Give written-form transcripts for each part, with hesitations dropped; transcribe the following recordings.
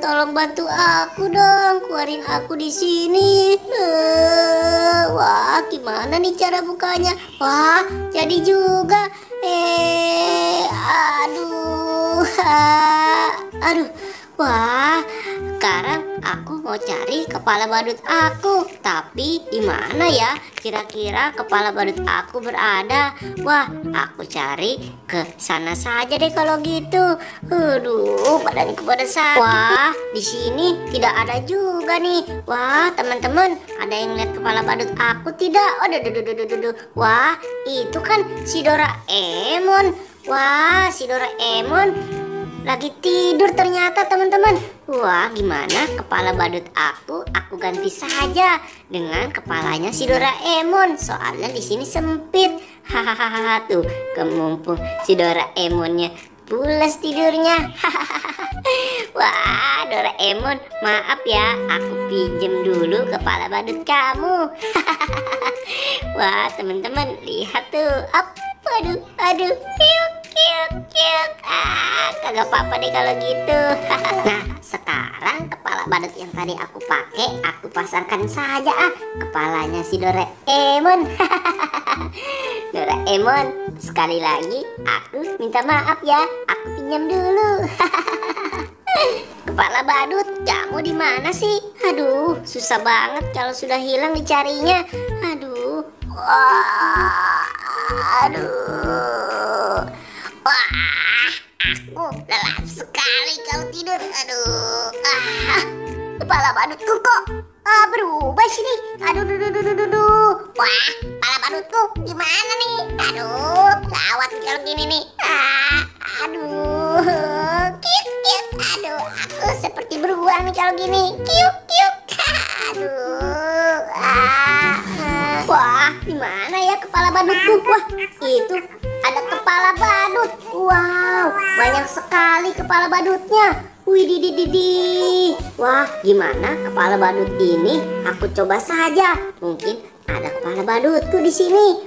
tolong bantu aku dong, keluarin aku di sini. Wah, gimana nih cara bukanya? Wah, jadi juga. Aduh, aduh. Wah, sekarang aku mau cari kepala badut aku. Tapi di mana ya kira-kira kepala badut aku berada? Wah, aku cari ke sana saja deh kalau gitu. Aduh, badanku pada sakit. Wah, di sini tidak ada juga nih. Wah, teman-teman, ada yang lihat kepala badut aku tidak? Aduh. Wah, itu kan si Doraemon. Wah, si Doraemon lagi tidur ternyata, teman-teman. Wah, gimana kepala badut aku ganti saja dengan kepalanya si Doraemon. Soalnya di sini sempit. Hahaha, tuh kemumpung si Doraemonnya pulas tidurnya. Wah, Doraemon, maaf ya, aku pinjem dulu kepala badut kamu. Wah, teman-teman, lihat tuh. Aduh, kiuk. Kagak apa-apa deh kalau gitu. Nah, sekarang kepala badut yang tadi aku pakai, aku pasangkan saja kepalanya si Doraemon. Doraemon, sekali lagi aku minta maaf ya, aku pinjam dulu. Kepala badut, kamu di mana sih? Aduh, susah banget kalau sudah hilang dicarinya. Aduh. Wah, aku lelah sekali kalau tidur. Kepala badutku kok berubah sini. Aduh. Wah, kepala badutku gimana nih? Aduh, gawat kalau gini nih. Kiuk. Aduh, aku seperti beruang nih kalau gini. Kiuk. Aduh. Wah, gimana ya kepala badutku? Wah, itu ada kepala badut. Wow, banyak sekali kepala badutnya. Wididididi. Wah, gimana kepala badut ini? Aku coba saja. Mungkin ada kepala badutku di sini.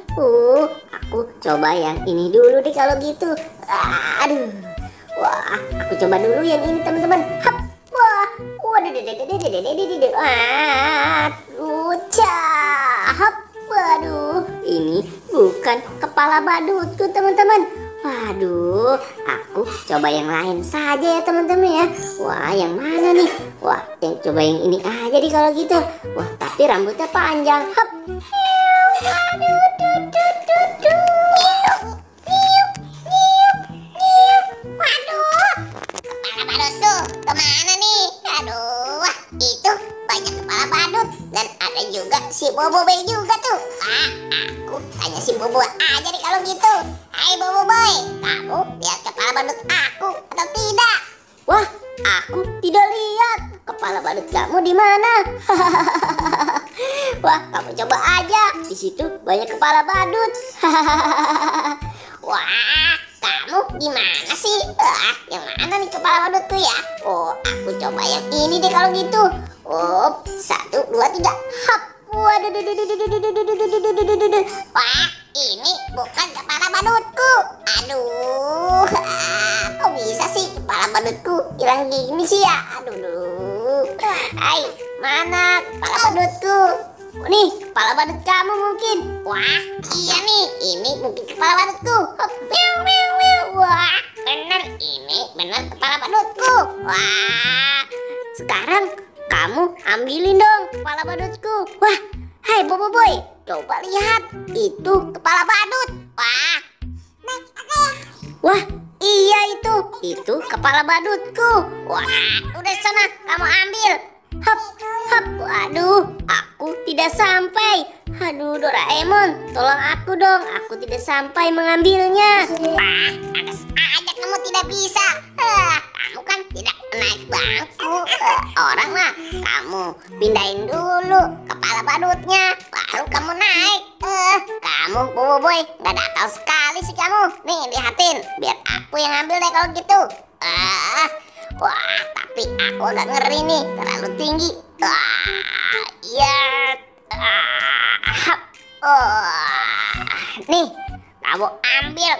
Aku coba yang ini dulu deh kalau gitu. Aduh. Wah, aku coba dulu yang ini, teman-teman. Hap. Wah, hap. Waduh, ini bukan kepala badutku, teman-teman. Waduh, aku coba yang lain saja ya, teman-teman ya. Wah, yang mana nih? Wah, yang coba yang ini aja deh kalau gitu. Wah, tapi rambutnya panjang. Hap. Waduh, kepala badut tuh kemana nih? Aduh, wah, itu banyak kepala badut. Dan ada juga si Boboiboy juga tuh. Aku tanya si Bobo aja deh kalau gitu. Hai Boboiboy, kamu lihat kepala badut aku atau tidak? Wah, aku tidak lihat. Kepala badut kamu di mana? Wah, kamu coba aja. Di situ banyak kepala badut. Wah, kamu gimana sih? Yang mana nih kepala badutku ya? Aku coba yang ini deh kalau gitu. 1, 2, 3. Hap. Waduh. Wah, ini bukan kepala badutku. Aduh, kok bisa sih kepala badutku hilang gini sih ya? Aduh. Hai, mana kepala badutku? Nih, kepala badut kamu mungkin. Wah, iya nih, ini mungkin kepala badutku. Wah, benar kepala badutku. Wah, sekarang kamu ambilin dong kepala badutku. Wah, hai Boboiboy, coba lihat. Itu kepala badut. Wah, iya itu kepala badutku. Wah, udah sana kamu ambil. Hap. Waduh, aku tidak sampai. Aduh, Doraemon, tolong aku dong. Aku tidak sampai mengambilnya. Ada aja kamu tidak bisa. Kamu kan tidak naik bangku. Orang mah kamu pindahin dulu kepala badutnya, baru kamu naik. Kamu Boboiboy nggak ada akal sekali sih kamu. Nih, lihatin, biar aku yang ambil deh kalau gitu. Wah, tapi aku udah ngeri nih, terlalu tinggi. Nih, kamu ambil.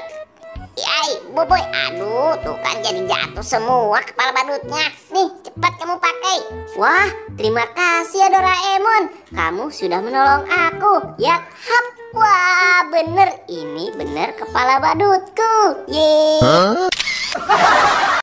Yai, Boboiboy. Aduh, tuh kan jadi jatuh semua kepala badutnya. Nih, cepat kamu pakai. Wah, terima kasih ya Doraemon. Kamu sudah menolong aku. Ya, hap. Wah, bener. Ini bener kepala badutku. Yeay.